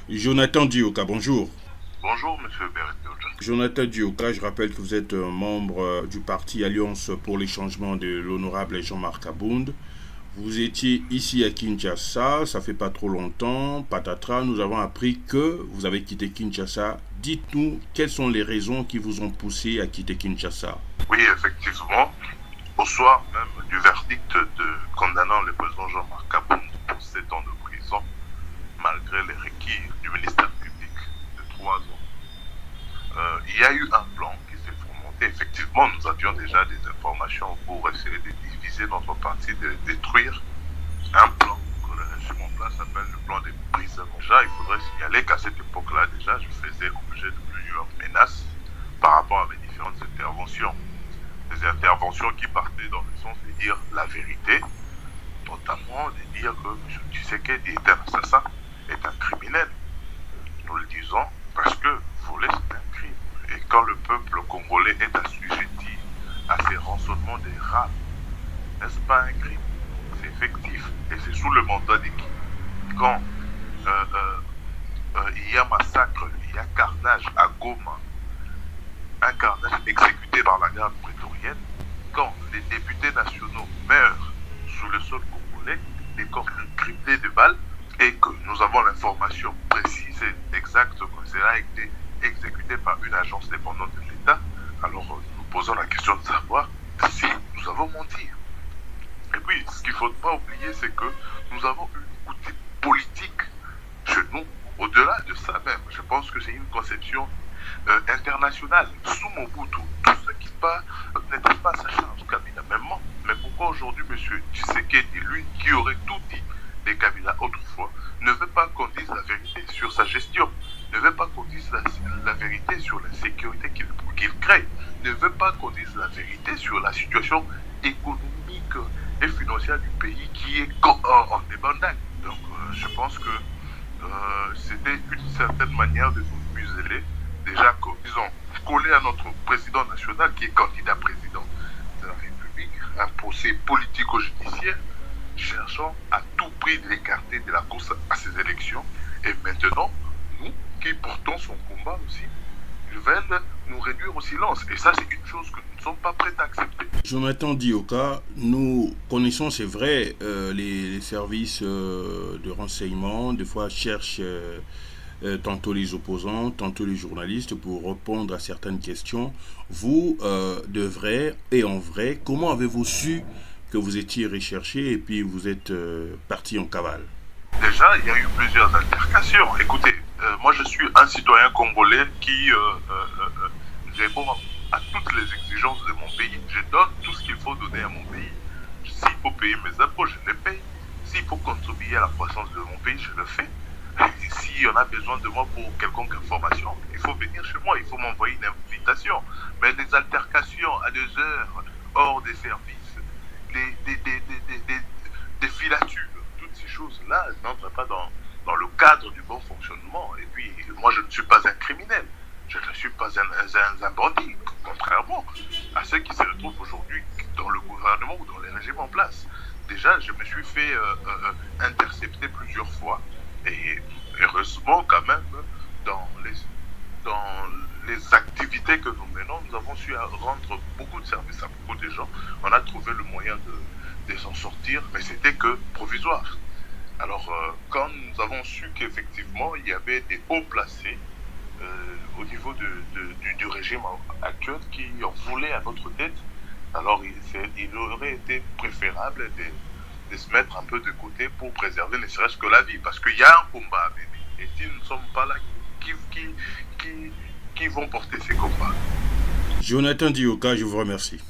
Jonathan Dioka, bonjour. Bonjour, monsieur Beretioja. Jonathan Dioka, je rappelle que vous êtes un membre du parti Alliance pour les changements de l'honorable Jean-Marc Abound. Vous étiez ici à Kinshasa, ça fait pas trop longtemps. Patatras, nous avons appris que vous avez quitté Kinshasa. Dites-nous quelles sont les raisons qui vous ont poussé à quitter Kinshasa. Oui, effectivement, au soir même du verdict condamnant le président Jean-Marc Kabound pour 7 ans de prison, malgré les requis du ministère public de 3 ans, il y a eu un plan qui s'est fomenté. Effectivement, nous avions déjà des informations pour essayer de diviser notre parti, de détruire un plan que le régime en place appelle le plan des prisonniers. Déjà, il faudrait signaler qu'à cette époque-là, déjà, je faisais l'objet de plusieurs menaces par rapport à mes différentes interventions. Des interventions qui partaient dans le sens de dire la vérité, notamment de dire que M. Tshisekedi est un assassin, est un criminel. Nous le disons parce que voler c'est un crime. Et quand le peuple congolais est assujetti à ces rançonnements des rats, n'est-ce pas un crime? C'est effectif. Et c'est sous le mandat de qui? Quand il y a massacre, il y a carnage à Goma, un carnage exécuté par la garde prétorienne, quand les députés nationaux meurent sous le sol congolais, des corps criblés de balles, et que nous avons l'information précise et exacte que cela a été exécuté par une agence dépendante de l'État, alors nous posons la question de savoir si nous avons menti. Et puis, ce qu'il ne faut pas oublier, c'est que nous avons une outil politique chez nous, au-delà de ça même. Je pense que c'est une conception internationale. Sous Mobutu, tout ce qui n'était pas sa charge, Kabila, même moi. Mais pourquoi aujourd'hui, M. Tshisekedi, lui qui aurait tout dit des Kabila autrefois, ne veut pas qu'on dise la vérité sur sa gestion, ne veut pas qu'on dise la vérité sur la sécurité qu'il crée, ne veut pas qu'on dise la vérité sur la situation économique et financière du pays qui est en débandade. Donc je pense que c'était une certaine manière de nous museler, déjà disons, coller à notre président national qui est candidat président de la République, un procès politico-judiciaire, cherchant à tout prix de l'écarter de la course à ces élections. Et maintenant, nous, qui portons son combat aussi, ils veulent nous réduire au silence. Et ça, c'est une chose que nous ne sommes pas prêts à accepter. Jonathan Dioka, nous connaissons, c'est vrai, les services de renseignement, des fois cherchent tantôt les opposants, tantôt les journalistes pour répondre à certaines questions. Vous, de vrai et en vrai, comment avez-vous su que vous étiez recherché et puis vous êtes parti en cavale? Déjà, il y a eu plusieurs altercations. Écoutez, moi je suis un citoyen congolais qui répond à toutes les exigences de mon pays. Je donne tout ce qu'il faut donner à mon pays. S'il faut payer mes impôts, je les paye. S'il faut contribuer à la croissance de mon pays, je le fais. Et si on a besoin de moi pour quelconque information, il faut venir chez moi, il faut m'envoyer une invitation. Mais les altercations à 2 heures, hors des services, des filatures, toutes ces choses-là n'entrent pas dans le cadre du bon fonctionnement. Et puis, moi, je ne suis pas un criminel. Je ne suis pas un bandit, contrairement à ceux qui se retrouvent aujourd'hui dans le gouvernement ou dans les régimes en place. Déjà, je me suis fait intercepter plusieurs fois. Et heureusement, quand même, dans les activités que nous menons, nous avons su rendre beaucoup de services à beaucoup de gens. On a trouvé le moyen de s'en sortir, mais c'était que provisoire. Alors, quand nous avons su qu'effectivement, il y avait des hauts placés au niveau du régime actuel qui en voulaient à notre tête, alors il aurait été préférable de se mettre un peu de côté pour préserver ne serait-ce que la vie. Parce qu'il y a un combat à mener. Et si nous ne sommes pas là, qui vont porter ces combats? Jonathan Dioka, je vous remercie.